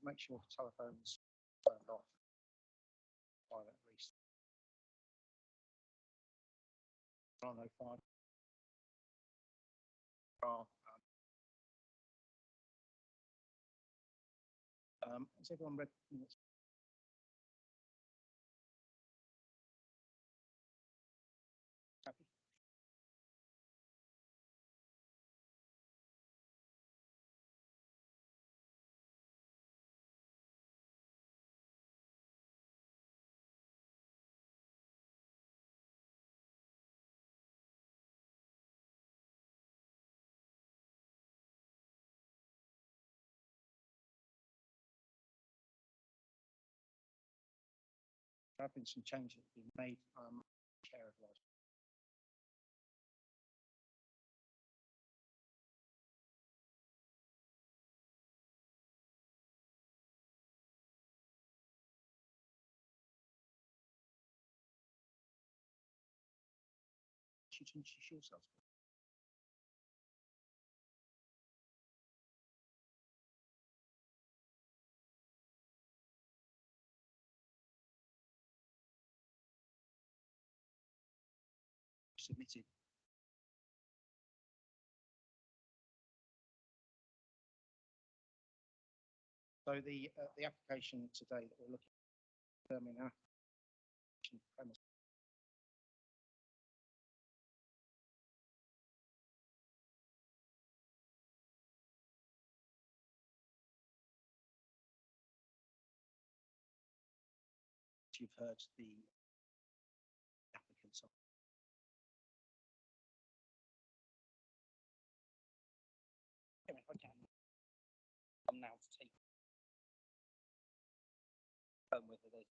make sure the telephone's turned off while at least. I don't know, 5 has everyone read minutes? Happy? There have been some changes that have been made. Chair advice. She introduce yourself. Submitted. So the application today that we're looking at determining our premise. You've heard the applicants. If I can, I'm now to take whether there's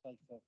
safer.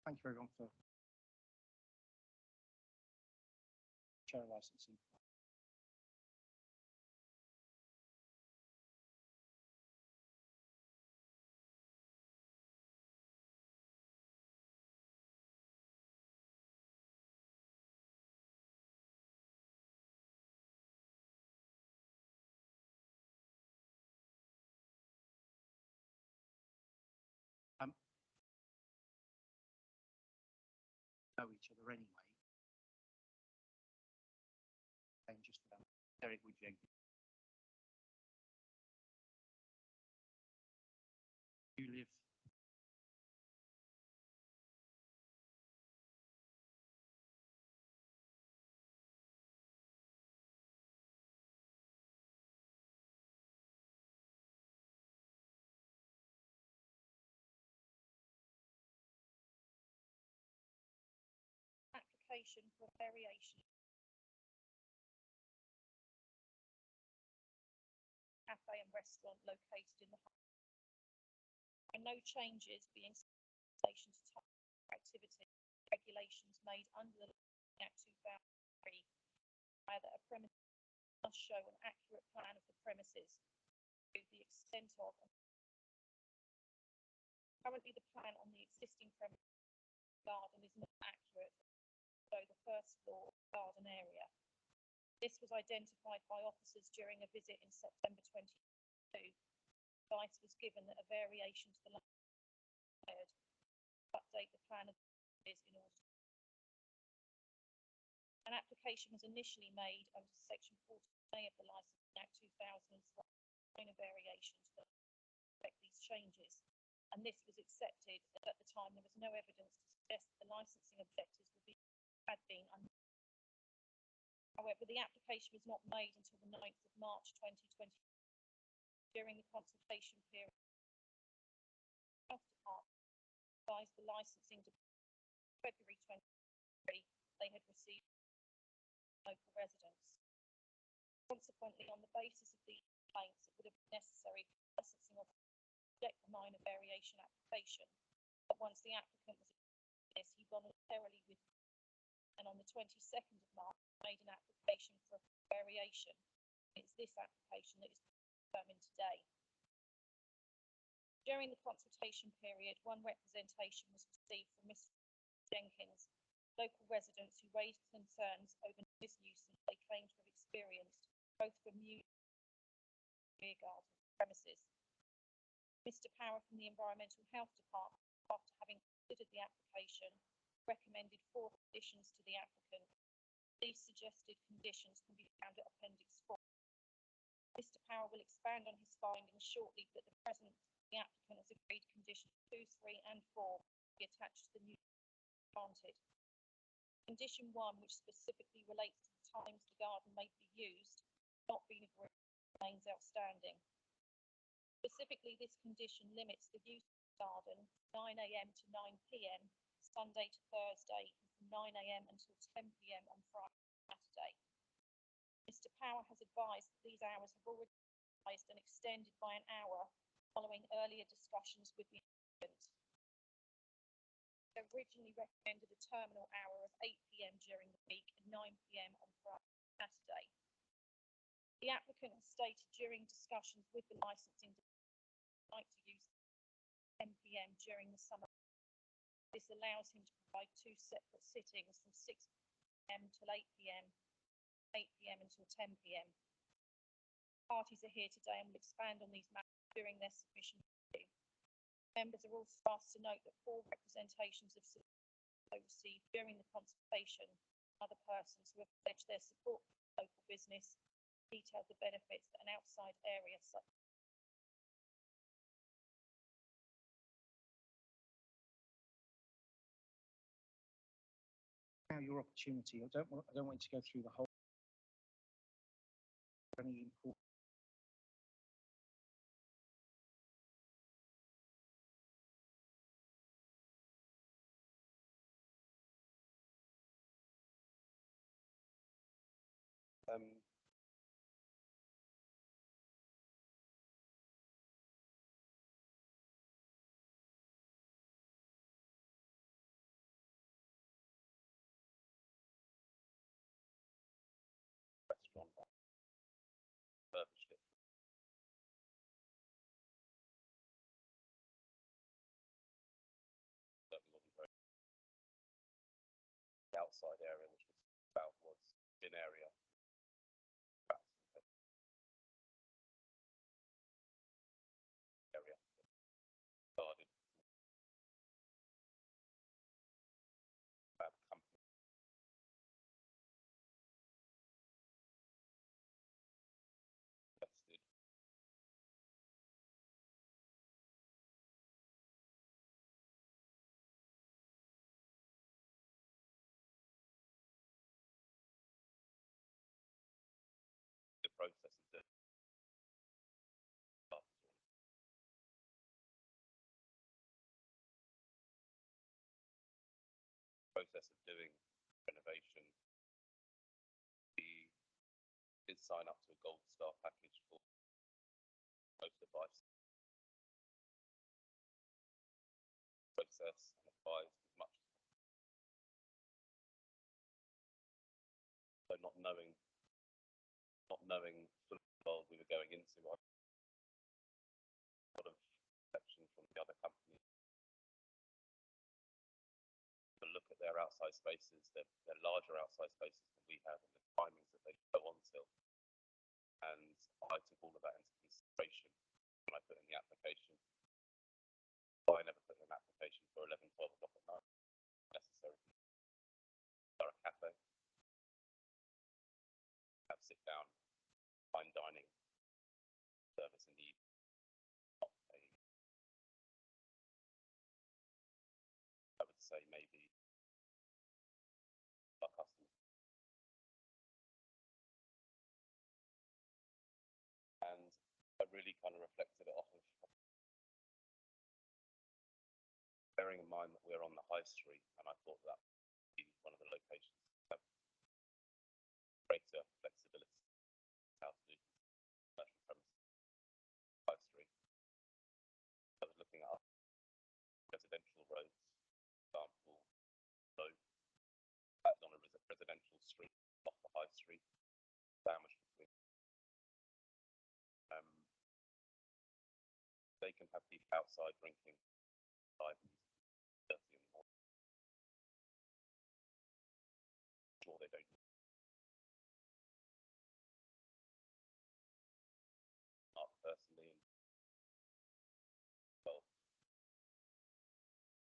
Thank you everyone for show licensing. Know each other anyway. And just for that, Derek Wood Jenkins. You live application for variation cafe and restaurant located in the and no changes being relation to type of activity regulations made under the Act 2003 either a premise must show an accurate plan of the premises to the extent of currently the plan on the existing premise garden is not accurate so the first floor garden area. This was identified by officers during a visit in September 2022. Advice was given that a variation to the line required to update the plan of is in order. An application was initially made under Section 40A of the Licensing Act 2003, a variation to affect these changes, and this was accepted as at the time there was no evidence to suggest that the licensing objectives had been However, the application was not made until the 9th of March 2020. During the consultation period, the Health Department advised the licensing to February 2023 they had received local residents. Consequently, on the basis of these complaints, it would have been necessary for licensing of reject the minor variation application. But once the applicant was this, he voluntarily withdrew, and on the 22nd of March, made an application for a variation. It's this application that is determined today. During the consultation period, one representation was received from Mr. Jenkins, local residents who raised concerns over noise nuisance they claimed to have experienced, both from new rear garden premises. Mr. Power from the Environmental Health Department, after having considered the application, recommended 4 conditions to the applicant. These suggested conditions can be found at Appendix 4. Mr. Power will expand on his findings shortly, but the applicant has agreed conditions 2, 3 and 4 be attached to the new granted. Condition 1, which specifically relates to the times the garden may be used, not been agreed, remains outstanding. Specifically, this condition limits the use of the garden 9 a.m. to 9 p.m. Sunday to Thursday, and from 9 a.m. until 10 p.m. on Friday and Saturday. Mr. Power has advised that these hours have already been revised and extended by an hour following earlier discussions with the applicant. They originally recommended a terminal hour of 8 p.m. during the week and 9 p.m. on Friday and Saturday. The applicant has stated during discussions with the licensing like to use 10 p.m. during the summer. This allows him to provide 2 separate sittings from 6 p.m. till 8 p.m., 8 p.m. until 10 p.m. Parties are here today and will expand on these matters during their submission. Members are also asked to note that 4 representations of received during the consultation other persons who have pledged their support for local business, detailed the benefits that an outside area such now your opportunity. I don't want you to go through the whole. Any important. about was bin area. Area started about the company. Invested the process of the process of doing renovation. We did sign up to a Gold Star package for most advice. Process and advised as much as so not knowing sort of the world we were going into. I sort of perception from the other companies to look at their outside spaces, their larger outside spaces than we have, and the timings that they go on till. And I took all of that into consideration when I put in the application. I never put in an application for 11, 12 o'clock at night necessarily. Or a cafe, have sit down, fine dining service in the evening. I would say maybe our customers. And I really kind of reflected it off of bearing in mind that we're on the high street, and I thought that would be one of the locations that have greater flexibility how to do commercial premises. High street. I was looking at residential roads, for example, road that's on a residential street off the high street, sandwiched between. They can have people outside drinking, dirty in the morning. Sure, they don't. Not personally, and well,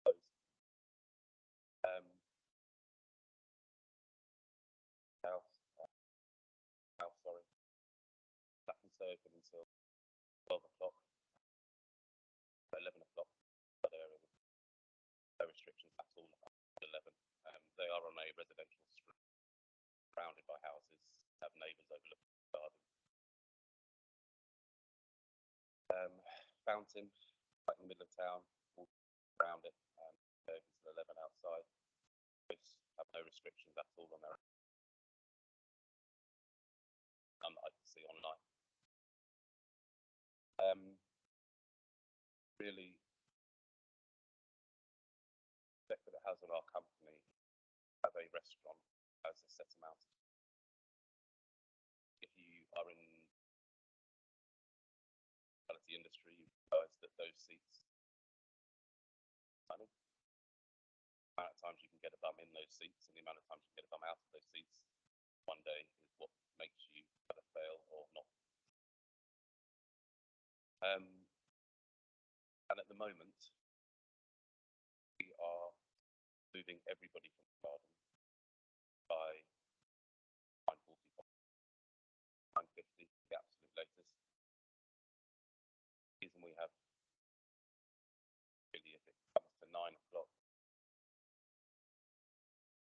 those. House, sorry. That can stay open until 12 o'clock, 11 o'clock. But there are no restrictions at all at 11. They are on a residential street, surrounded by houses, have neighbours overlooking the garden. Fountain, right in the middle of town, all around it, open till 11 outside. Boats have no restrictions at all on their own. None that I can see online. Really, the effect that it has on our company, have a restaurant has a set amount. If you are in the hospitality industry, you realize that those seats money. The amount of times you can get a bum in those seats and the amount of times you can get a bum out of those seats one day is what makes you either fail or not. And at the moment, we are moving everybody from the garden by 9:45, 9:50, the absolute latest. The reason we have really, if it comes to 9 o'clock,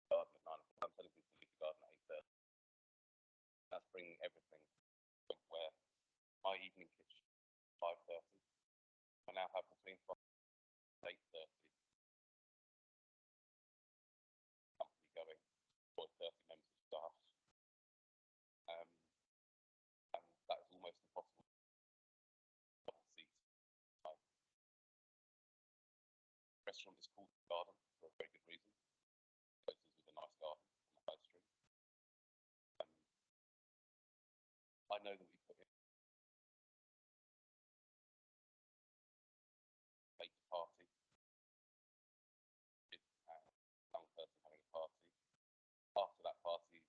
garden at 9 o'clock, I'm telling people to leave the garden at 8:30. That's bringing everything to where my evening kitchen 5:30. I now have between 5 and 8:30 company going for 30 members of staff. And that is almost impossible. Seats. The restaurant is called The Garden for a very good reason. Places with a nice garden on the high street. I know that we put in late party, young person having a party. After that party,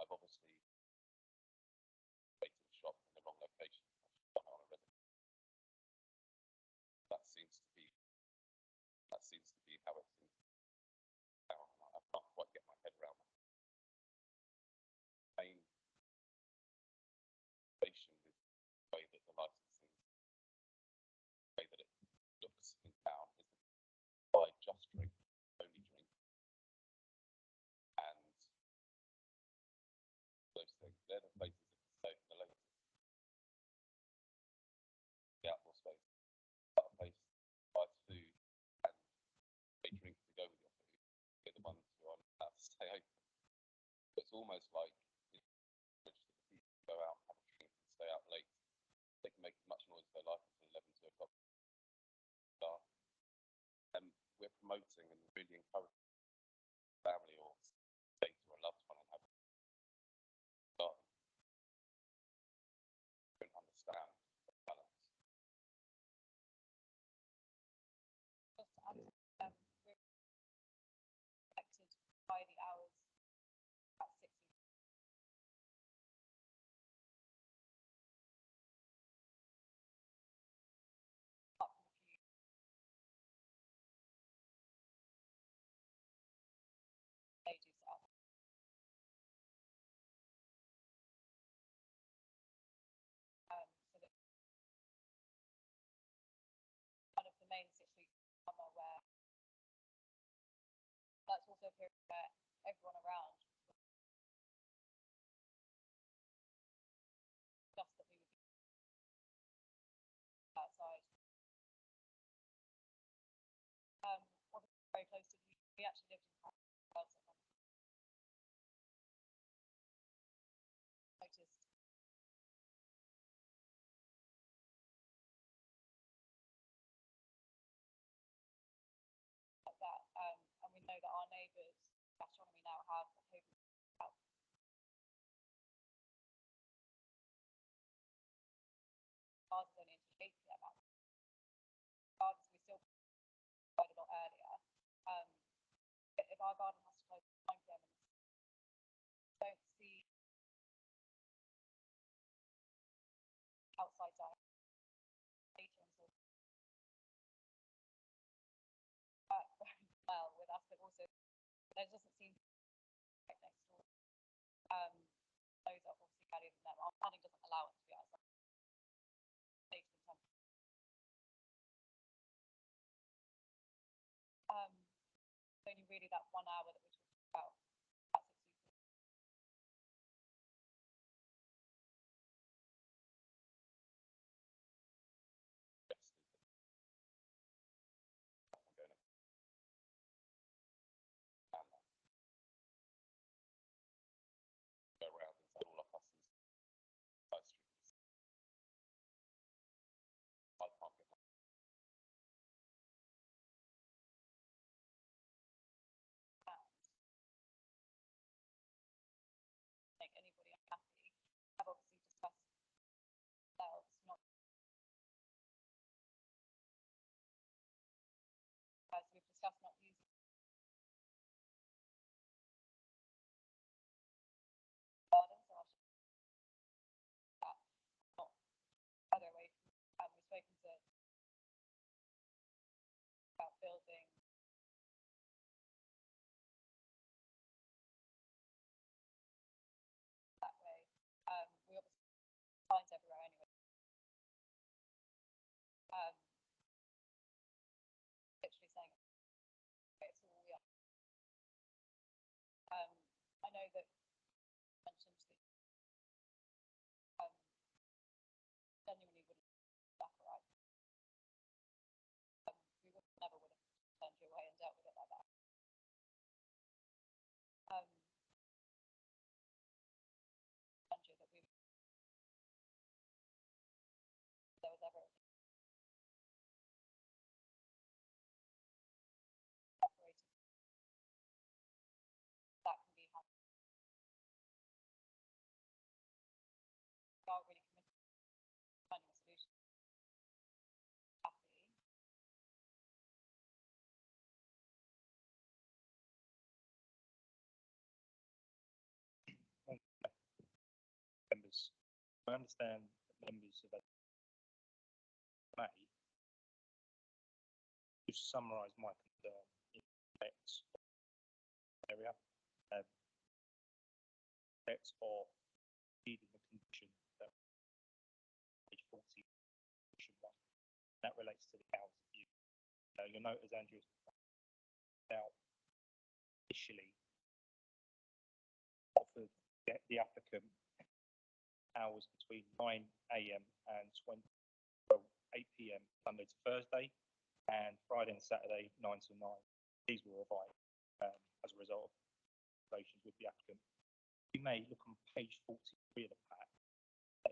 I've obviously created a shop in the wrong location. I should have done it on a residential. That seems to be how it seems now. I can't quite get my head around that. Main station with the way that the licensing, the way that it looks in town is that I just drink, only drink, and those things. They're the places that are safe and the local, the outdoor space, that place buys food and they drink to go with your food. They're the ones who are allowed to stay open. It's almost like that the people go out, have a drink, and stay out late. They can make as much noise as they like until 11, 2 o'clock. And we're promoting and really encouraging family or state or a loved one and have a garden. Don't understand the balance. Just to add, we're affected by the hours at 6 up from a few stages up. So that one of the main 6 weeks of summer where that's also a period where everyone around just that we would be outside. Obviously very close to the, we actually lived in Wales and noticed like that. And we know that our neighbours gastronomy now have a home out. Ours is only until 8 p.m. out. Ours we still quite a lot earlier. If our garden has to close at 9 p.m. and don't see outside dining later until very well with us, but also there doesn't seem to be right next door. Those are obviously valued in them. Our planning doesn't allow it to be outside. Later in time. Only really that 1 hour that we're talking about. That's exclusive. I'm going to plan that. Go around and tell all our customers high streets. I can't get my Make anybody unhappy. I've obviously discussed themselves, not as we've discussed not using gardens, so I should not further away from we've spoken to about building that way. We obviously signs everywhere anyway. Literally saying it's all we are. I know that you mentioned that genuinely wouldn't back right. We would never would have turned you away and dealt with it like that. That we there was ever separated. That can be handled. I understand that members of that may just summarise my concern in effects area, effects of exceeding the condition that page 40 condition 1. That relates to the hours of use. You'll note, as Andrew about initially offered the applicant hours between 9 a.m. and 8 p.m. Monday to Thursday, and Friday and Saturday 9 to 9. These were revised as a result of conversations with the applicant. You may look on page 43 of the pack.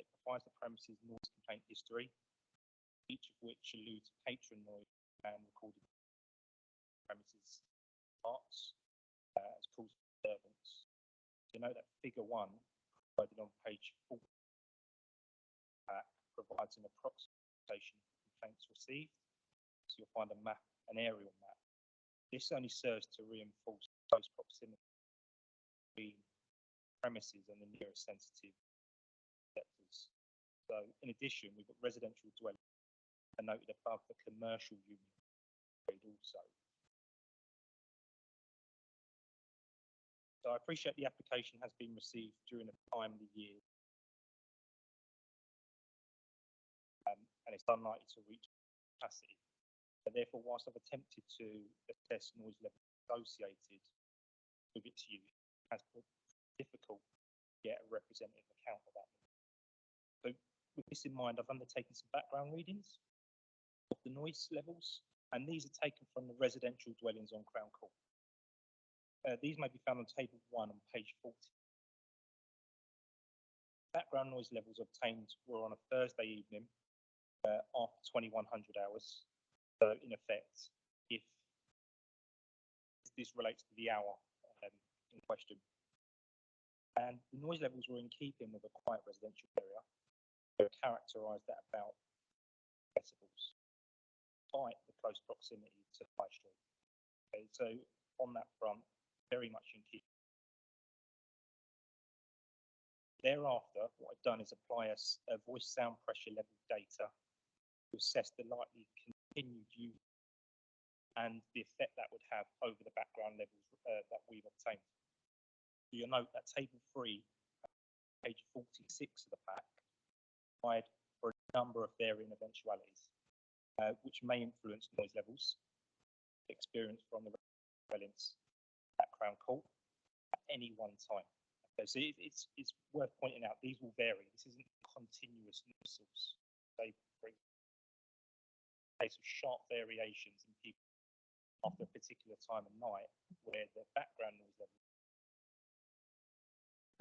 It provides the premises noise complaint history, each of which alludes to patron noise and recorded premises parts as cause of disturbance. You know that figure 1 provided on page 4 provides an approximation of complaints received. So you'll find a map, an aerial map. This only serves to reinforce close proximity between premises and the nearest sensitive sectors. So in addition, we've got residential dwellings and noted above the commercial unit also. So I appreciate the application has been received during a timely year. And it's unlikely to reach capacity. And therefore, whilst I've attempted to assess noise levels associated with its use, it has been difficult to get a representative account of that. So with this in mind, I've undertaken some background readings of the noise levels, and these are taken from the residential dwellings on Crown Court. These may be found on table 1 on page 40. Background noise levels obtained were on a Thursday evening after 2100 hours. So in effect, if this relates to the hour in question. And the noise levels were in keeping with a quiet residential area. They were characterised at about decibels, despite the close proximity to High Street. Okay, so on that front, very much in keeping. Thereafter, what I've done is apply a voice sound pressure level data to assess the likely continued use and the effect that would have over the background levels that we've obtained. So you'll note that table 3, page 46 of the pack, provide for a number of varying eventualities, which may influence noise levels experienced from the dwellings at Crown Court at any one time. Okay, so it's worth pointing out these will vary. This isn't a continuous noise source. They bring case of sharp variations in people after a particular time of night where the background noise level.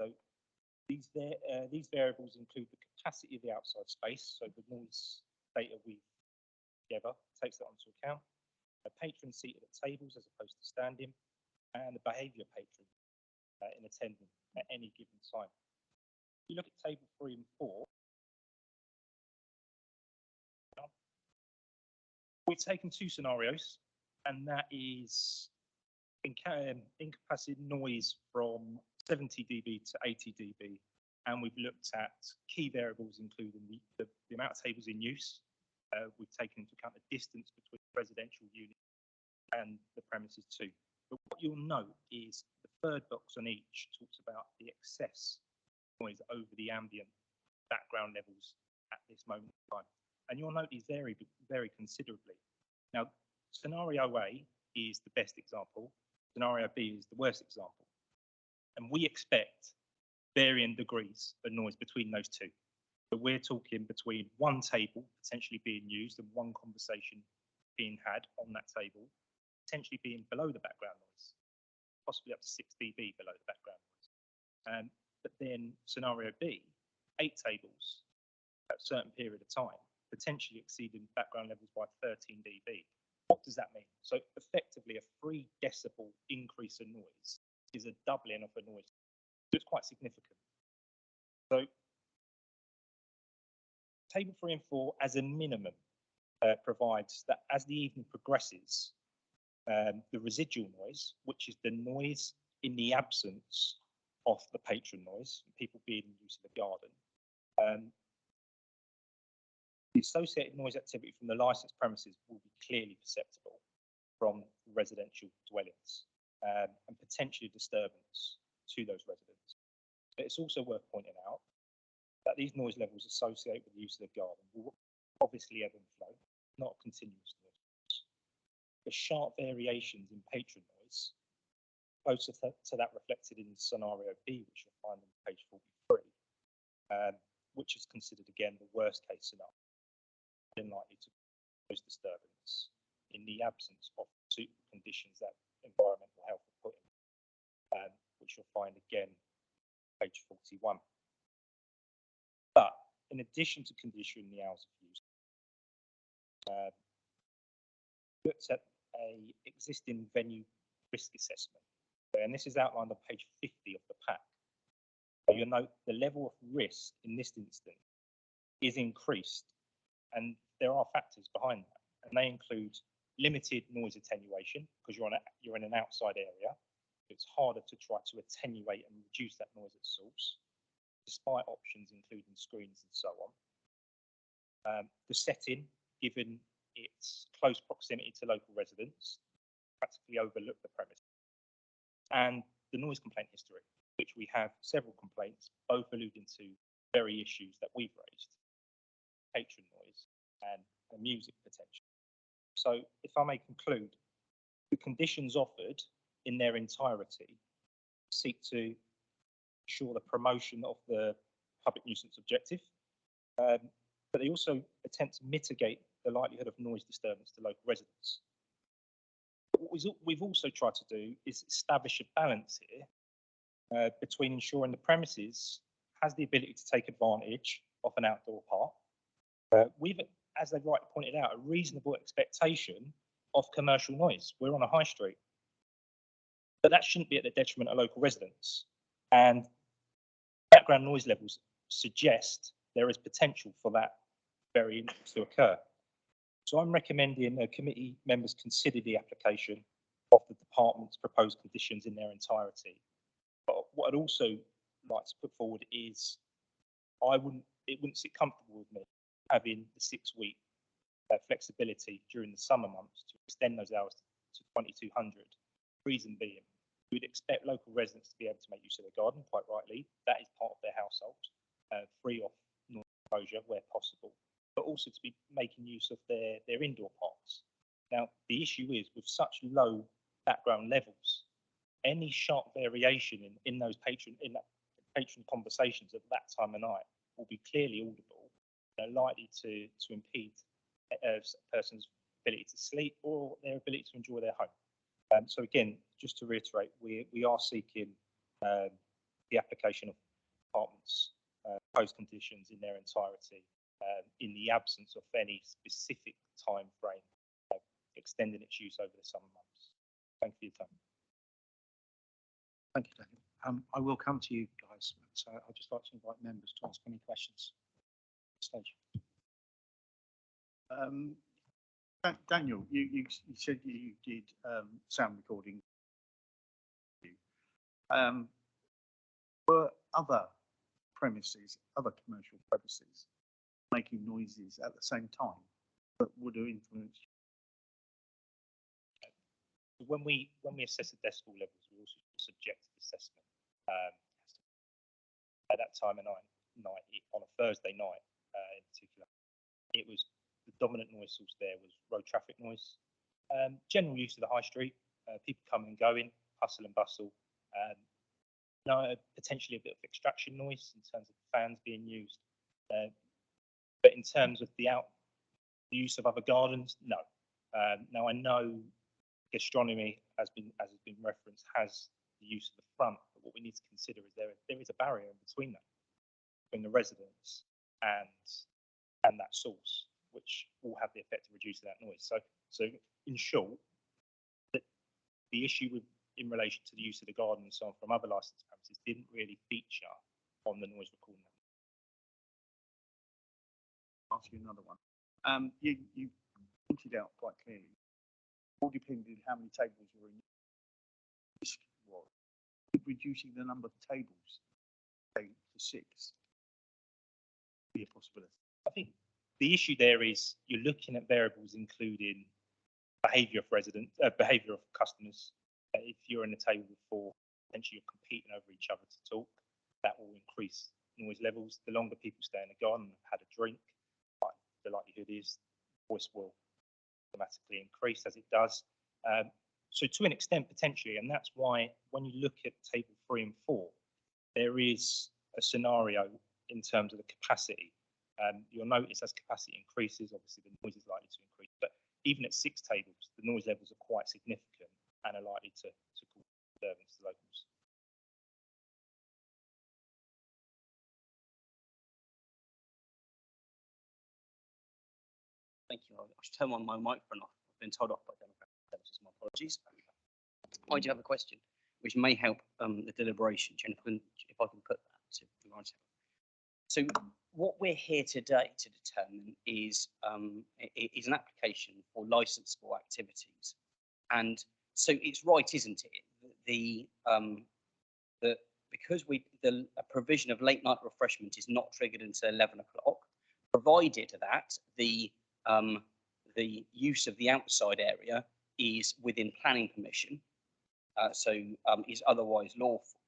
So these variables include the capacity of the outside space, so the noise data we've together takes that onto account, a patron seated at tables as opposed to standing, and the behaviour patron in attendance at any given time. If you look at table 3 and 4, we've taken 2 scenarios, and that is incapacitated noise from 70 dB to 80 dB, and we've looked at key variables including the amount of tables in use. We've taken into account the distance between the residential unit and the premises too. But what you'll note is the third box on each talks about the excess noise over the ambient background levels at this moment in time. And you'll note these vary considerably. Now, scenario A is the best example. Scenario B is the worst example. And we expect varying degrees of noise between those two. So we're talking between one table potentially being used and one conversation being had on that table, potentially being below the background noise, possibly up to 6 dB below the background noise. But then scenario B, 8 tables at a certain period of time, potentially exceeding background levels by 13 dB. What does that mean? So effectively a 3 decibel increase in noise is a doubling of a noise. So it's quite significant. So table 3 and 4 as a minimum provides that as the evening progresses, the residual noise, which is the noise in the absence of the patron noise, people being in use of the garden, The associated noise activity from the licensed premises will be clearly perceptible from residential dwellings and potentially a disturbance to those residents. But it's also worth pointing out that these noise levels associated with the use of the garden will obviously ebb and flow, not continuous noise. The sharp variations in patron noise, closer to that reflected in scenario B, which you'll find on page 43, which is considered again the worst case scenario, unlikely to cause disturbance in the absence of suitable conditions that environmental health have put in, which you'll find again page 41. But in addition to conditioning the hours of use, looked at a existing venue risk assessment, and this is outlined on page 50 of the pack. So you'll note the level of risk in this instance is increased, and there are factors behind that, and they include limited noise attenuation because you're in an outside area. It's harder to try to attenuate and reduce that noise at source, despite options including screens and so on. The setting, given its close proximity to local residents, practically overlook the premise, and the noise complaint history, which we have several complaints, both alluding to very issues that we've raised, patron noise and the music potential. So if I may conclude, the conditions offered in their entirety seek to ensure the promotion of the public nuisance objective, but they also attempt to mitigate the likelihood of noise disturbance to local residents. But what we've also tried to do is establish a balance here between ensuring the premises has the ability to take advantage of an outdoor park. We've, as they rightly pointed out, a reasonable expectation of commercial noise. We're on a high street, but that shouldn't be at the detriment of local residents. And background noise levels suggest there is potential for that variance to occur. So I'm recommending committee members consider the application of the department's proposed conditions in their entirety. But what I'd also like to put forward is it wouldn't sit comfortable with me having the 6-week flexibility during the summer months to extend those hours to 2200. Reason being, we'd expect local residents to be able to make use of their garden, quite rightly. That is part of their household, free of noise exposure where possible, but also to be making use of their indoor parks. Now, the issue is with such low background levels, any sharp variation in those patron conversations at that time of night will be clearly audible, likely to impede a person's ability to sleep or their ability to enjoy their home. So again, just to reiterate, we are seeking the application of departments' proposed conditions in their entirety in the absence of any specific time frame extending its use over the summer months. Thank you for your time. Thank you, Daniel. I will come to you guys, so I'd just like to invite members to ask any questions. Stage. Daniel, you said you did sound recording. Were other premises, other commercial premises, making noises at the same time that would have influenced? When we assess the decibel levels, we also do subjective assessment. At that time of night on a Thursday night in particular, it was the dominant noise source there was road traffic noise, general use of the high street, people coming and going, hustle and bustle. Potentially a bit of extraction noise in terms of fans being used, but in terms of the use of other gardens, no. Now I know gastronomy, as has been referenced, has the use of the front, but what we need to consider is there is a barrier in between that, between the residents and that source, which will have the effect of reducing that noise. So in short, the issue in relation to the use of the garden and so on from other licensed premises didn't really feature on the noise recording. I'll ask you another one. You pointed out quite clearly, all depended how many tables were in. Reducing the number of tables to 6. be a possibility. I think the issue there is you're looking at variables including behaviour of behaviour of customers. If you're in a table with four, potentially you're competing over each other to talk. That will increase noise levels. The longer people stay in the garden and have had a drink, the likelihood is voice will automatically increase as it does. So to an extent, potentially, and that's why when you look at table 3 and 4, there is a scenario in terms of the capacity. You'll notice as capacity increases, obviously the noise is likely to increase, but even at 6 tables, the noise levels are quite significant and are likely to cause disturbance to locals. Thank you. I should turn my microphone off. I've been told off by Democrat services. My apologies. I do have a question which may help the deliberation. Jennifer, if I can put that to the right. So what we're here today to determine is an application for licensable activities. And so it's right, isn't it? Because a provision of late night refreshment is not triggered until 11 o'clock, provided that the use of the outside area is within planning permission, is otherwise lawful.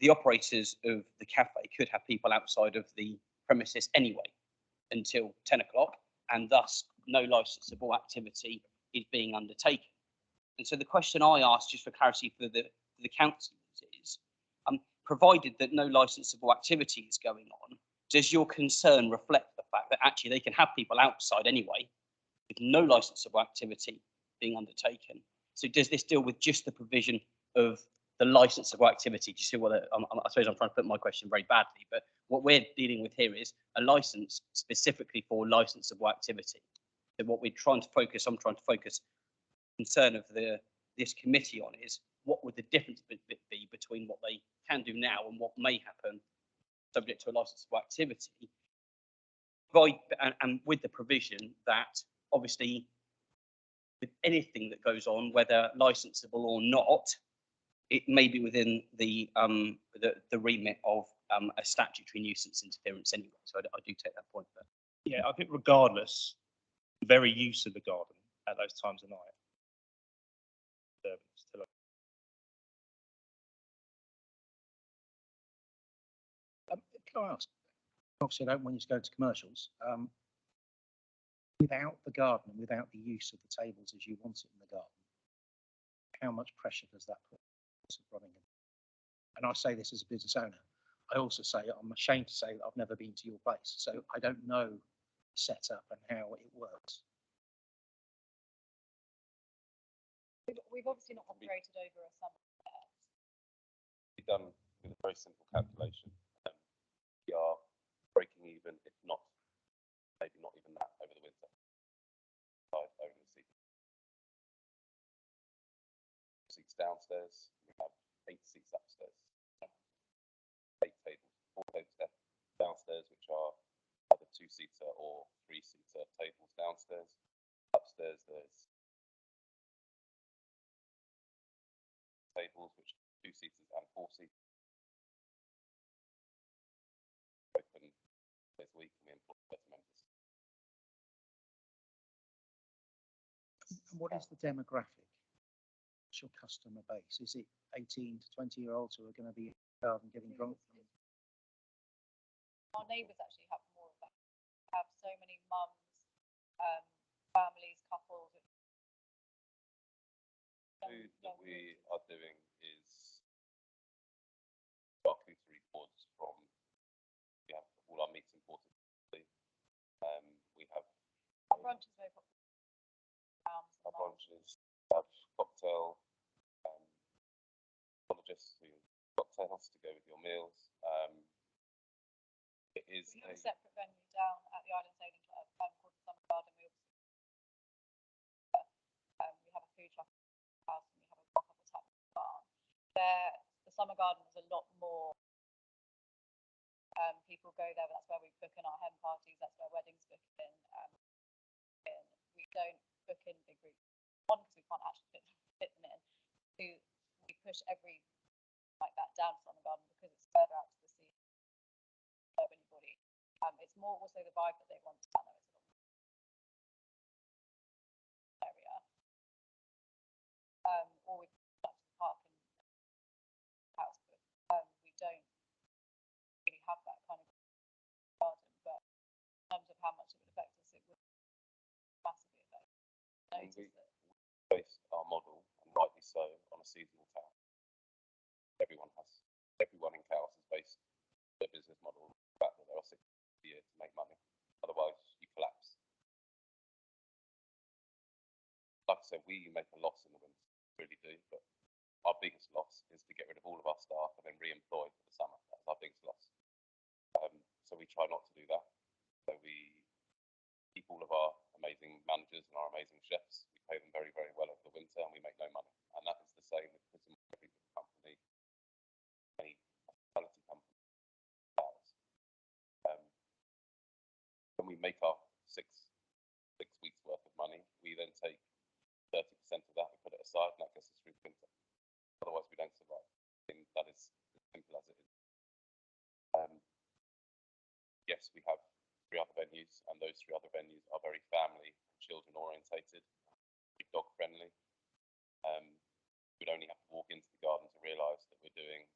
The operators of the cafe could have people outside of the premises anyway until 10 o'clock, and thus no licensable activity is being undertaken. And so the question I asked, just for clarity for the councillors, is provided that no licensable activity is going on, does your concern reflect the fact that actually they can have people outside anyway with no licensable activity being undertaken? So does this deal with just the provision of the licensable activity? Do you see what I suppose I'm trying to put my question very badly, but what we're dealing with here is a license specifically for licensable activity. So what I'm trying to focus concern of this committee on is what would the difference be between what they can do now and what may happen subject to a licensable activity, and with the provision that obviously with anything that goes on, whether licensable or not, it may be within the remit of a statutory nuisance interference anyway. So I do take that point. But yeah, I think regardless, the very use of the garden at those times of night. Can I ask? Obviously, I don't want you to go to commercials. Without the garden, without the use of the tables as you want it in the garden, how much pressure does that put on running it? And I say this as a business owner. I also say I'm ashamed to say that I've never been to your place, so I don't know the setup and how it works. We've obviously not operated over a summer. We've done with a very simple calculation. We are breaking even, if not, maybe not even that over the winter. Over the season. Seats downstairs, we have 8 seats upstairs. 8 tables, 4 tables downstairs, which are either 2-seater or 3-seater tables downstairs. Upstairs, there's tables which are 2-seaters and 4-seaters. Open this week, and we employ 30 members. And what is the demographic? What's your customer base? Is it 18 to 20-year-olds who are going to be in the garden getting drunk? Our neighbours actually have more of that. We have so many mums, families, couples. Food that we are doing is charcuterie boards from, we have all our meats imported. We have Our brunch is very popular. our brunches, have cocktail, apologists who cocktails to go with your meals. It is We have a separate venue down at the Island Sailing Club called the Summer Garden. We have a food truck house and we have a couple tap bar. The Summer Garden is a lot more. People go there. That's where we book in our hen parties. That's where weddings book in. We don't book in big groups. One, because we can't actually fit them in. Two, we push every like that down to Summer Garden because it's further out to the sea. Anybody. more also the vibe that they want to know. Area. Or we can go to the park and house, but we don't really have that kind of garden. But in terms of how much it would affect us, it would massively affect. And Notice that we based our model, and rightly so, on a seasonal town. Everyone in Cowes has based their business model on the fact that there are 6 months a year to make money. Otherwise, you collapse. Like I said, we make a loss in the winter, really do, but our biggest loss is to get rid of all of our staff and then re-employ for the summer. That's our biggest loss. So we try not to do that. So we keep all of our amazing managers and our amazing chefs. We pay them very, very well over the winter, and we make no money. And that is the same with pretty much every company, any hospitality company. When we make our six weeks worth of money, we then take 30% of that, we put it aside, and that gets us through the winter. Otherwise, we don't survive. And that is as simple as it is. Yes, we have 3 other venues, and those 3 other venues are very family and children orientated, dog friendly. You'd only have to walk into the garden to realise that we're doing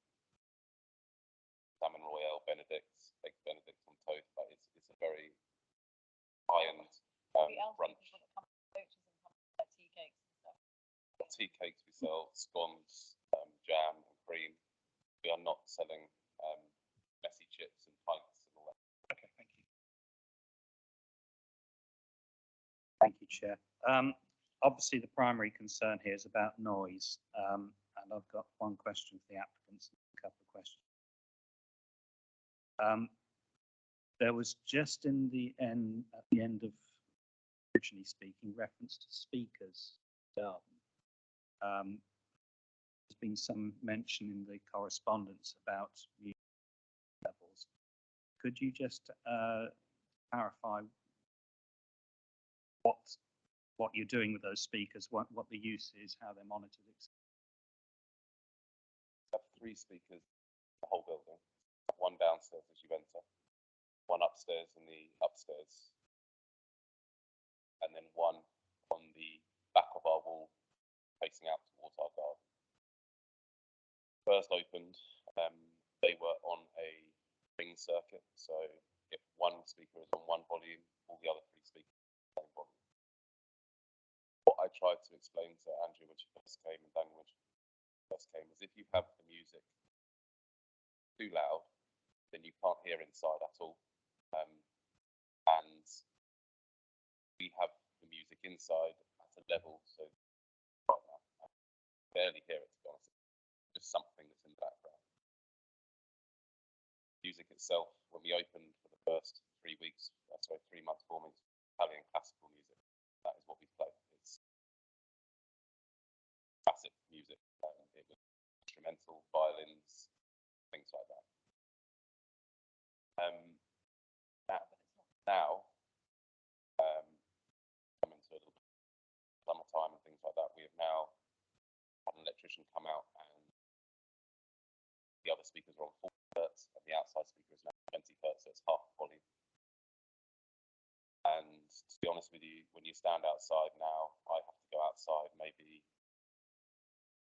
salmon royale, Benedict's, eggs Benedict's on toast, but it's a very high-end the elderly brunch. people that come to coaches and come to their tea cakes and stuff. Tea cakes we sell, scones, jam and cream. We are not selling messy chips and pints and all that. Okay, thank you. Thank you, Chair. Obviously, the primary concern here is about noise, and I've got one question for the applicants and a couple of questions. There was just at the end of originally speaking, reference to speakers. There's been some mention in the correspondence about music levels. Could you just clarify what you're doing with those speakers, what the use is, how they're monitored, etc.? We have 3 speakers in the whole building. 1 downstairs as you enter, 1 upstairs in the upstairs, and then 1 on the back of our wall facing out towards our garden. First opened, they were on a ring circuit, so if 1 speaker is on 1 volume, all the other 3 speakers are on the same volume. What I tried to explain to Andrew when she first came and Daniel when she first came is if you have the music too loud, then you can't hear inside at all. And we have the music inside at a level, so right now I barely hear it, to be honest. Just something that's in the background. Music itself, when we opened for the first 3 weeks, 3 months, 4 months, Italian classical music. That is what we play. It's classic music. It was instrumental, violins, things like that. Now, coming to a little bit summertime and things like that, we have now had an electrician come out, and the other speakers are on 40 hertz, and the outside speaker is now 20 hertz, so it's half the volume. And to be honest with you, when you stand outside now, I have to go outside maybe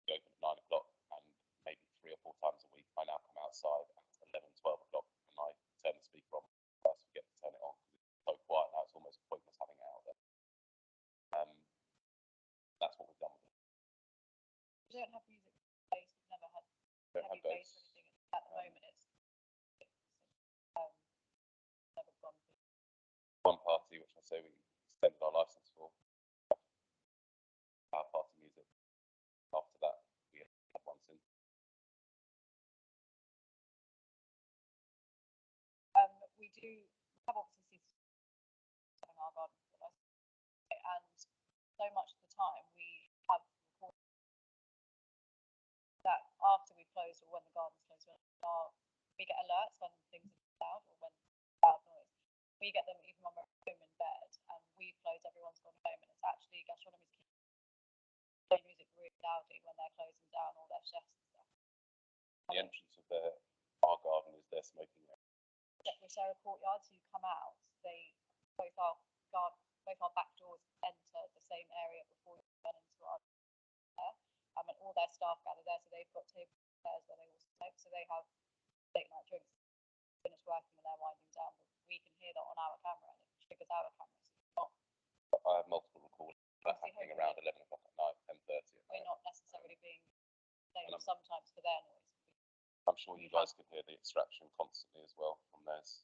we open at 9 o'clock, and maybe 3 or 4 times a week, I now come outside at 11, 12 o'clock, and I turn the speaker on. First, forget to turn it on because it's so quiet now. It's almost pointless having it out there. That's what we've done with it. We don't have music bass. We've never had heavy bass or anything at the moment. It's never gone through. 1 party, which I say we extended our license for, our party music. After that, we had 1 since. We do have obviously in our garden, and so much of the time we have recorded that after we close or when the garden's closed, we get alerts when things are loud or when loud noise. We get them even when we're home in bed, and we close, everyone's gone home, and it's actually gastronomy's playing music really loudly when they're closing down all their chefs and stuff. The entrance of our garden is their smoking area. Secretary Taylor Courtyard, so you come out, both our both our back doors enter the same area before you turn into our there. And all their staff gather there, so they've got tables and chairs where they all smoke, so they have late night drinks, finish working and they're winding down. But we can hear that on our camera and it triggers our camera. So I have multiple recordings that Obviously, happening around 11 o'clock at night, 10:30 at we're night. not necessarily being blamed And sometimes for their noise. I'm sure you guys can hear the extraction constantly as well from theirs.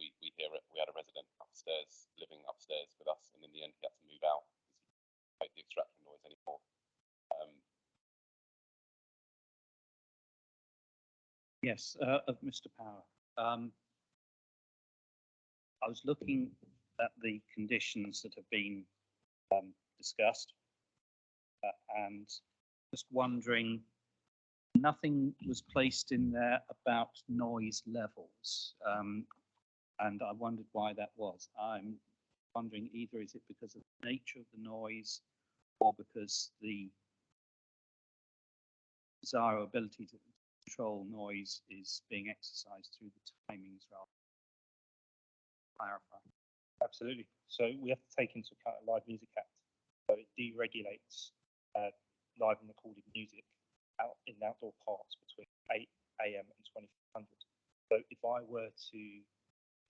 We hear it. We had a resident upstairs, living upstairs with us, and in the end he had to move out because he couldn't make the extraction noise anymore. Yes, of Mr. Power. I was looking at the conditions that have been discussed and just wondering, nothing was placed in there about noise levels. And I wondered why that was. I'm wondering either is it because of the nature of the noise or because the desirability to control noise is being exercised through the timings rather than clarify. Absolutely. So we have to take into account a Live Music Act. So it deregulates live and recorded music out in outdoor parks between 8 AM and 2000. So if I were to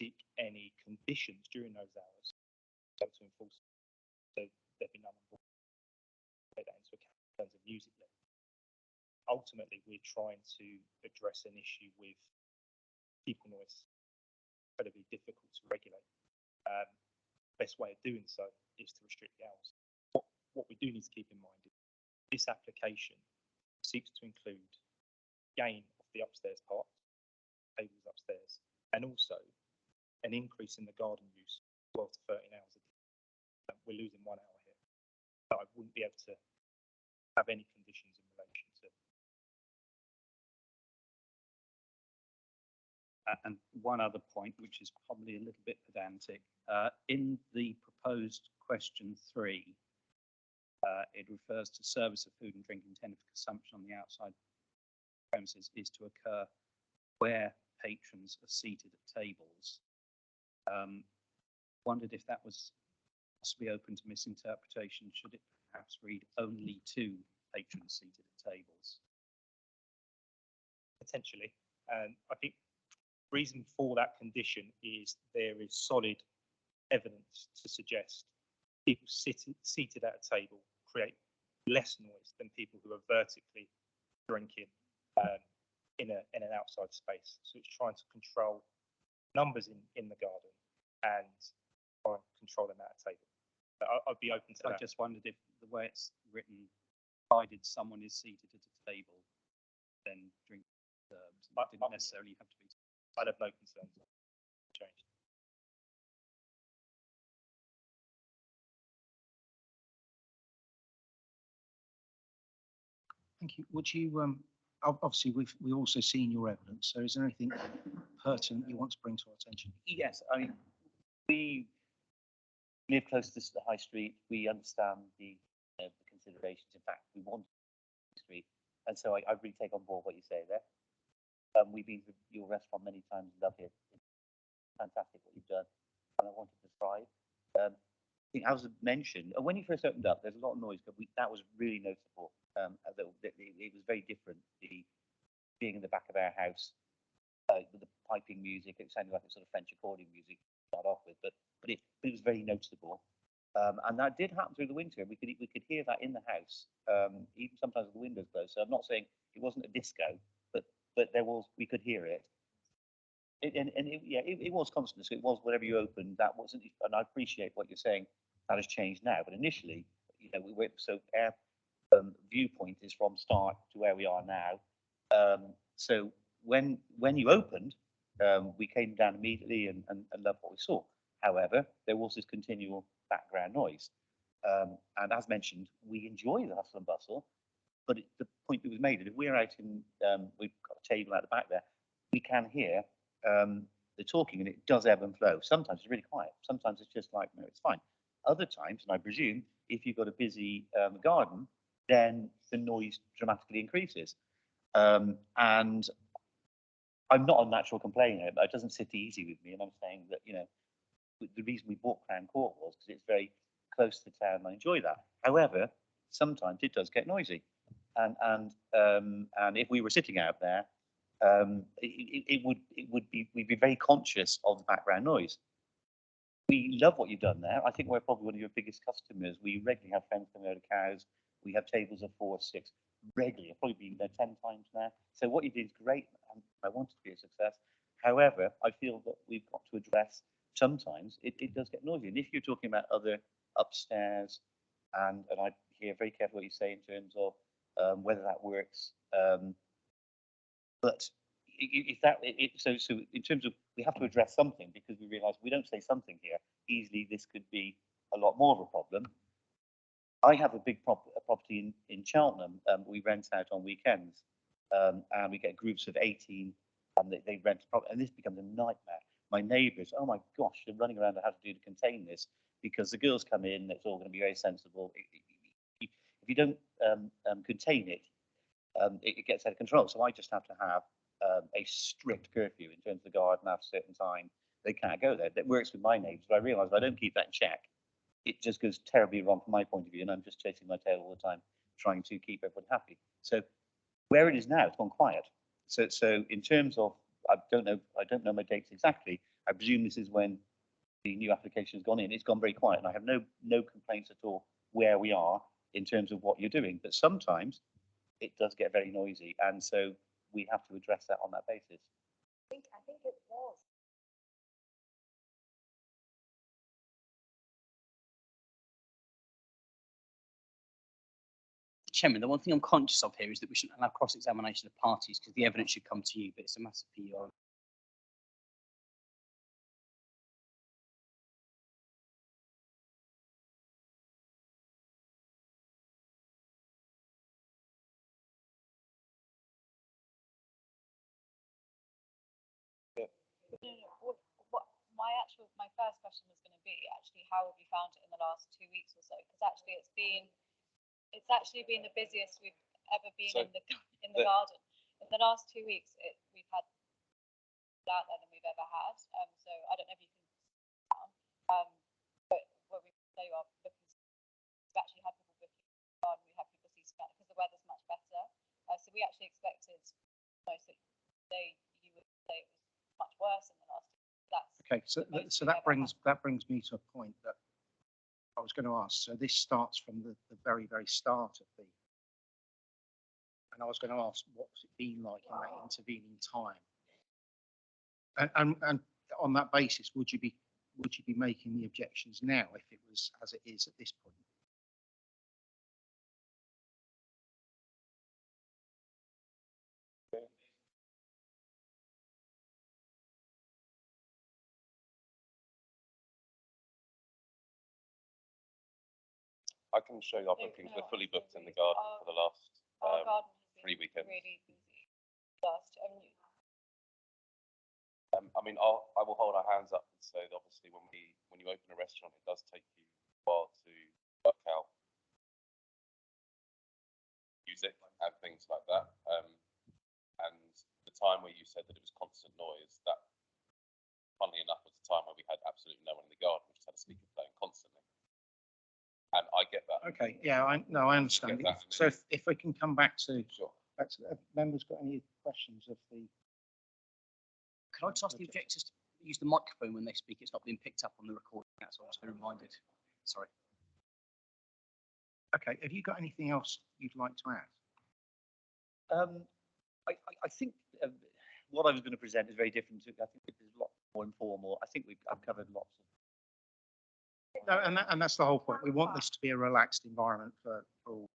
seek any conditions during those hours, so to enforce, so there'd be none on board. Take that into account in terms of music level. Ultimately, we're trying to address an issue with people noise. Incredibly difficult to regulate. Best way of doing so is to restrict the hours. What we do need to keep in mind is this application seeks to include gain of the upstairs part, tables upstairs, and also an increase in the garden use 12 to 13 hours a day. We're losing 1 hour here. So I wouldn't be able to have any conditions in relation to. And one other point, which is probably a little bit pedantic, in the proposed question 3, it refers to service of food and drink intended for consumption on the outside premises is to occur where patrons are seated at tables. Wondered if that was possibly open to misinterpretation. Should it perhaps read only to patrons seated at tables? Potentially. And I think the reason for that condition is there is solid evidence to suggest people seated at a table create less noise than people who are vertically drinking in an outside space. So it's trying to control numbers in the garden and try and control them at a table. But I'd be open to I that. just wondered if the way it's written, provided someone is seated at a table, then drink served. It didn't necessarily have to be. I'd have no concerns. Changed. Thank you. Would you, obviously, we've also seen your evidence, so is there anything pertinent you want to bring to our attention? Yes, I mean, we live close to the high street. We understand the considerations. In fact, we want the street, and so I really take on board what you say there. We've been to your restaurant many times. Love it. It's fantastic what you've done, and I wanted to thrive. I think, as mentioned, when you first opened up, there's a lot of noise, but that was really noticeable. It was very different. Being in the back of our house with the piping music, it sounded like a sort of French accordion music to start off with, but it was very noticeable. And that did happen through the winter. We could hear that in the house, even sometimes with the windows closed. So I'm not saying it wasn't a disco, but we could hear it. It was constant. So it was whatever you opened, that wasn't. And I appreciate what you're saying. That has changed now, but initially, we went so our viewpoint is from start to where we are now. So when you opened, we came down immediately and loved what we saw. However, there was this continual background noise, and as mentioned, we enjoy the hustle and bustle. But the point that was made is if we're out in, we've got a table at the back there, we can hear the talking, and it does ebb and flow. Sometimes it's really quiet. Sometimes it's just like, no, it's fine. Other times, and I presume, if you've got a busy garden, then the noise dramatically increases. And I'm not a natural complainer, but it doesn't sit easy with me. And I'm saying that, you know, the reason we bought Crown Court was because it's very close to the town. And I enjoy that. However, sometimes it does get noisy. And if we were sitting out there, we'd be very conscious of the background noise. We love what you've done there. I think we're probably one of your biggest customers. We regularly have friends coming out of cows. We have tables of 4 or 6 regularly. I've probably been there 10 times now. So what you did is great, and I want it to be a success. However, I feel that we've got to address sometimes it does get noisy. And if you're talking about other upstairs, and I hear very carefully what you say in terms of whether that works. But so in terms of, we have to address something, because we realise we don't say something here, easily this could be a lot more of a problem. I have a big property in Cheltenham. We rent out on weekends, and we get groups of 18, and they rent a property, and this becomes a nightmare. My neighbours, oh my gosh, they're running around and how to do to contain this, because the girls come in, it's all going to be very sensible. If you don't contain it, it gets out of control. So I just have to have a strict curfew in terms of the garden after a certain time. They can't go there. That works with my neighbours, but I realise if I don't keep that in check, it just goes terribly wrong from my point of view, and I'm just chasing my tail all the time, trying to keep everyone happy. So where it is now, it's gone quiet. So in terms of, I don't know my dates exactly. I presume this is when the new application has gone in. It's gone very quiet, and I have no complaints at all where we are in terms of what you're doing. But sometimes it does get very noisy, and so we have to address that on that basis. I think it was. Chairman, the one thing I'm conscious of here is that we shouldn't allow cross-examination of parties, because the evidence should come to you, but it's a matter for you. My first question was going to be actually, how have you found it in the last 2 weeks or so? Because actually it's actually been the busiest we've ever been So in the garden. In the last 2 weeks, we've had more out there than we've ever had. So I don't know if you can, but when we say you are looking, we've actually had people booking the garden. We have people see because the weather's much better. So we actually expected most that you would say it was much worse in the last. Okay, so that brings me to a point that I was going to ask. So this starts from the very start of the, and I was going to ask, what's it been like in that intervening time? And on that basis, would you be making the objections now if it was as it is at this point? I can show you our bookings. We're fully booked in the garden for the last Our garden has 3 been weekends. really busy. Last, I mean, I will hold our hands up and say that obviously when you open a restaurant, it does take you a while to work out music and things like that. And the time where you said that it was constant noise, that, funnily enough, was the time where we had absolutely no one in the garden. We just had a speaker playing constantly. And I get that. Okay, yeah, I understand. Get that. So if we can come back to, Sure. members got any questions of the? Could I just ask the objectors to use the microphone when they speak? It's not being picked up on the recording. That's all. I've just been reminded. Sorry. Okay, have you got anything else you'd like to add? I think what I was going to present is very different. I think it is a lot more informal. I think I've covered lots of. No, and that's the whole point. We want this to be a relaxed environment for all.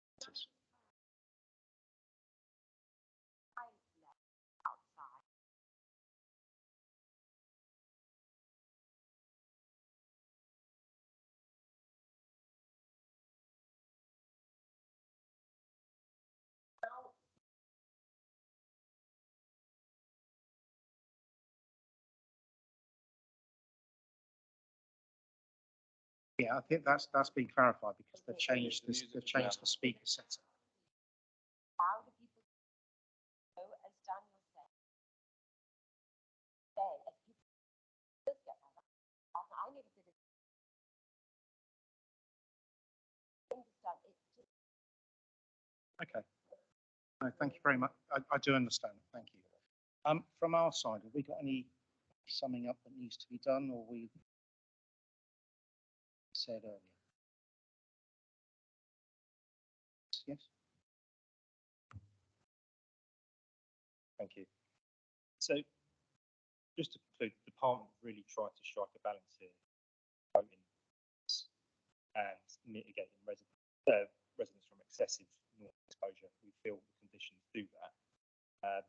Yeah, I think that's been clarified because they've changed the speaker setup. Okay. No, thank you very much. I do understand. Thank you. From our side, have we got any summing up that needs to be done, or we said earlier? Yes. Thank you. So just to conclude, the department really tried to strike a balance here, promoting and mitigating residents from excessive noise exposure. We feel the conditions do that.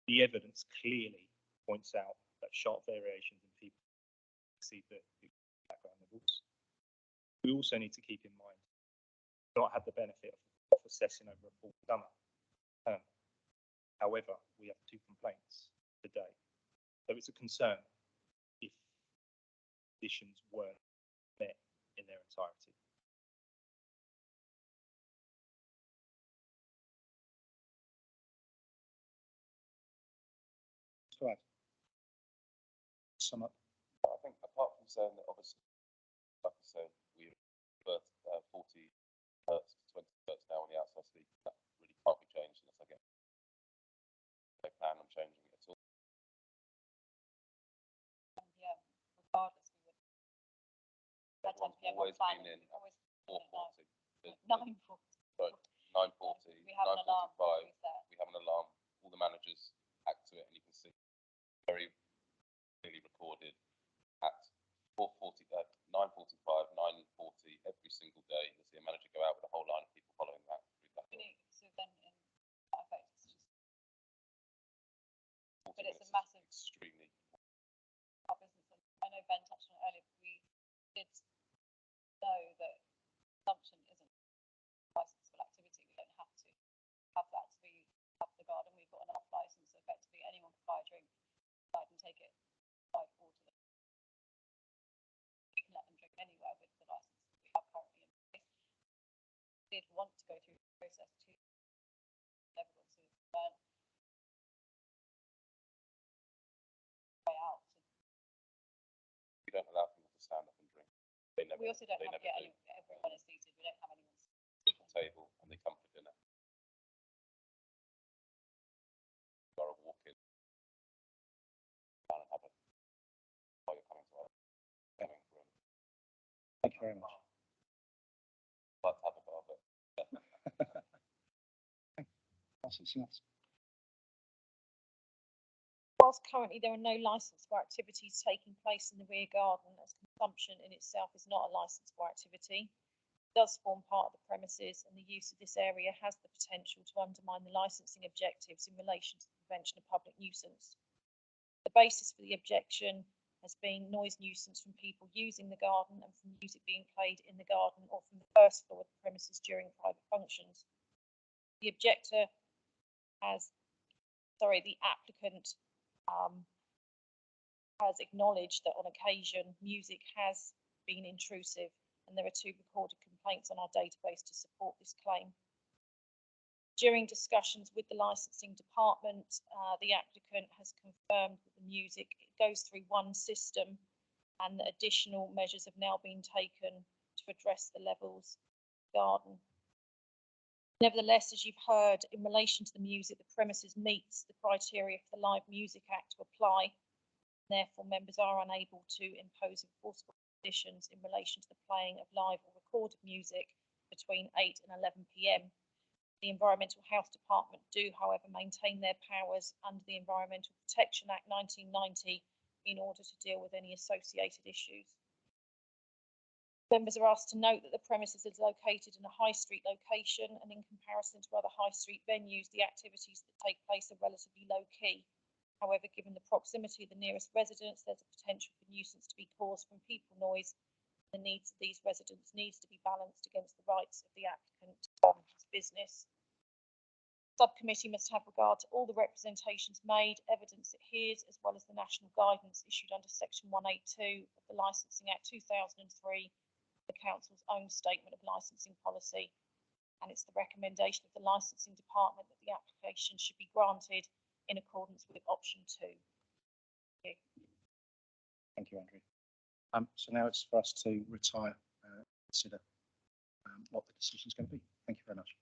The evidence clearly points out that sharp variations in people exceed the background levels. We also need to keep in mind not have the benefit of assessing over a full summer term. However, we have 2 complaints today, so it's a concern if conditions weren't met in their entirety. Go ahead. Sum up. I think apart from saying that obviously, like I said, we reversed 40 hertz to 20 hertz now on the outside speaker. That really can't be changed unless I get a plan on changing it at all. And yeah, regardless, we would. That Everyone's 10 PM always plan, been in always 440. 9:40. Sorry, 9:40, We have an alarm. 9:45. we set. We have an alarm. All the managers act to it, and you can see very clearly recorded at 4:40, 9:45, 9:40 every single day. You'll see a manager go out with a whole line of people following that through that. So then in that effect, it's just, 40 but it's minutes a massive is extremely. our business. And I know Ben touched on it earlier, but we did know that consumption isn't a licensable activity. We don't have to have that to be have the garden. We've got an off license, so effectively anyone can buy a drink, buy it and take it, buy order them. We can let them drink anywhere with the license that we have currently in place. We did want to go through the process to never got to way out. We don't allow people to stand up and drink. They never. We also don't they have never yeah, do. everyone is seated. We don't have anyone. At the table and they come for dinner. You are a walk-in. Down and have a. While you're coming to our coming room. Thank you very much. Like to have a bar, but That's enough. Whilst currently there are no licensable activities taking place in the rear garden, as consumption in itself is not a licensable activity, it does form part of the premises, and the use of this area has the potential to undermine the licensing objectives in relation to the prevention of public nuisance. The basis for the objection has been noise nuisance from people using the garden and from music being played in the garden or from the first floor of the premises during private functions. The objector has, the applicant has acknowledged that on occasion music has been intrusive, and there are 2 recorded complaints on our database to support this claim. During discussions with the licensing department, the applicant has confirmed that the music goes through one system and that additional measures have now been taken to address the levels of the garden. Nevertheless, as you've heard, in relation to the music, the premises meets the criteria for the Live Music Act to apply. Therefore, members are unable to impose enforceable conditions in relation to the playing of live or recorded music between 8 and 11 PM. The Environmental Health Department do, however, maintain their powers under the Environmental Protection Act 1990 in order to deal with any associated issues. Members are asked to note that the premises is located in a high street location, and in comparison to other high street venues, the activities that take place are relatively low key. However, given the proximity of the nearest residents, there's a potential for nuisance to be caused from people noise. The needs of these residents needs to be balanced against the rights of the applicant on his business. Subcommittee must have regard to all the representations made, evidence adheres, as well as the national guidance issued under Section 182 of the Licensing Act 2003, the Council's own statement of licensing policy, and it's the recommendation of the licensing department that the application should be granted in accordance with option 2. Thank you. Thank you, Andrew. So now it's for us to retire and consider what the decision is going to be. Thank you very much.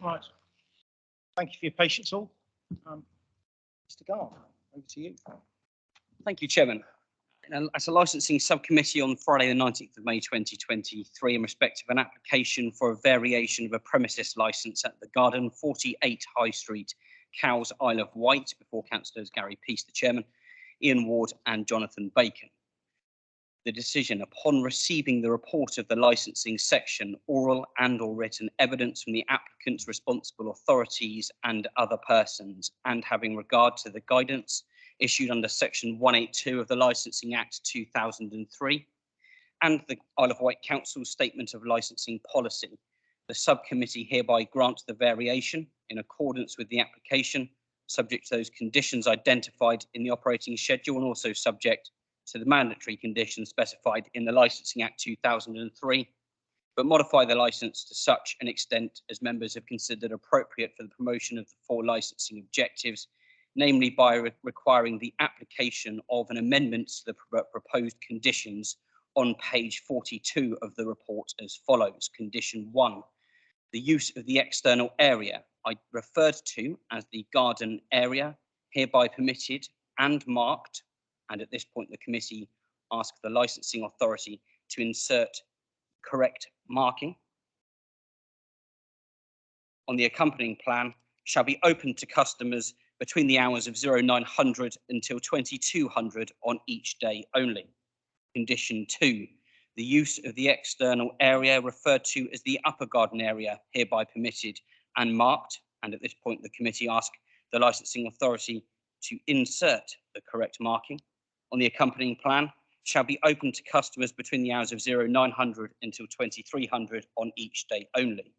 Right. Thank you for your patience all. Mr. Garth, over to you. Thank you, Chairman. As a licensing subcommittee on Friday the 19th of May 2023 in respect of an application for a variation of a premises licence at the Garden, 48 High Street, Cowes, Isle of Wight, before councillors Gary Peace, the Chairman, Ian Ward and Jonathan Bacon. The decision, upon receiving the report of the licensing section, oral and or written evidence from the applicant's responsible authorities and other persons, and having regard to the guidance issued under section 182 of the Licensing Act 2003, and the Isle of Wight Council's statement of licensing policy, the subcommittee hereby grants the variation in accordance with the application, subject to those conditions identified in the operating schedule and also subject to the mandatory conditions specified in the Licensing Act 2003, but modify the licence to such an extent as members have considered appropriate for the promotion of the 4 licensing objectives, namely by requiring the application of an amendment to the proposed conditions on page 42 of the report as follows. Condition 1, the use of the external area I referred to as the garden area hereby permitted and marked, and at this point the committee asks the licensing authority to insert correct marking on the accompanying plan, shall be open to customers between the hours of 0900 until 2200 on each day only. Condition 2, the use of the external area referred to as the upper garden area hereby permitted and marked, and at this point the committee asks the licensing authority to insert the correct marking on the accompanying plan, shall be open to customers between the hours of 0900 until 2300 on each day only.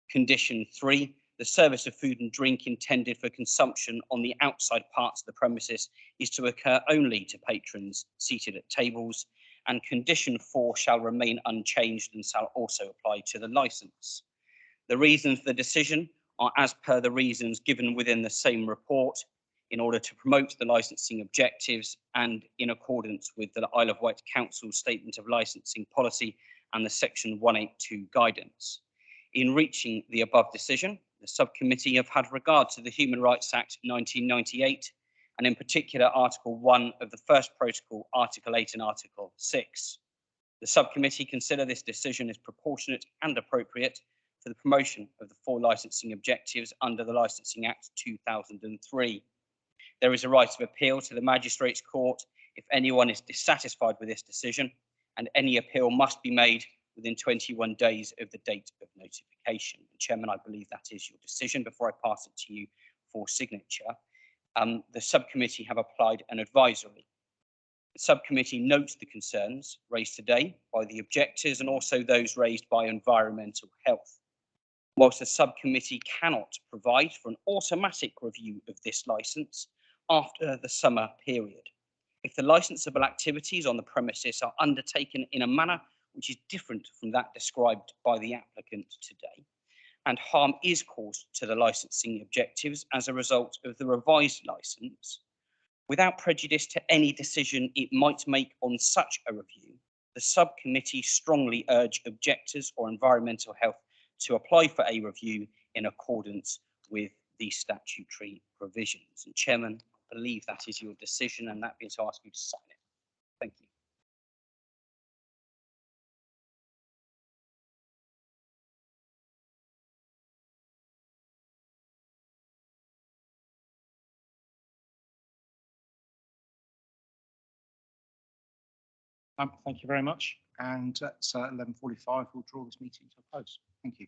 Condition 3, the service of food and drink intended for consumption on the outside parts of the premises is to occur only to patrons seated at tables, and condition 4 shall remain unchanged and shall also apply to the licence. The reasons for the decision are as per the reasons given within the same report, in order to promote the licensing objectives and in accordance with the Isle of Wight Council's statement of licensing policy and the section 182 guidance. In reaching the above decision, the subcommittee have had regard to the Human Rights Act 1998, and in particular Article 1 of the first protocol, Article 8 and Article 6. The subcommittee consider this decision as proportionate and appropriate for the promotion of the 4 licensing objectives under the Licensing Act 2003. There is a right of appeal to the Magistrates' Court if anyone is dissatisfied with this decision, and any appeal must be made within 21 days of the date of notification. Chairman, I believe that is your decision. Before I pass it to you for signature, the subcommittee have applied an advisory. The subcommittee notes the concerns raised today by the objectors and also those raised by environmental health. Whilst the subcommittee cannot provide for an automatic review of this licence after the summer period, if the licensable activities on the premises are undertaken in a manner which is different from that described by the applicant today, and harm is caused to the licensing objectives as a result of the revised licence, without prejudice to any decision it might make on such a review, the subcommittee strongly urge objectors or environmental health to apply for a review in accordance with the statutory provisions. And Chairman, I believe that is your decision, and that means I ask you to sign it. Thank you. Thank you very much. And at 11:45, we'll draw this meeting to a close. Thank you.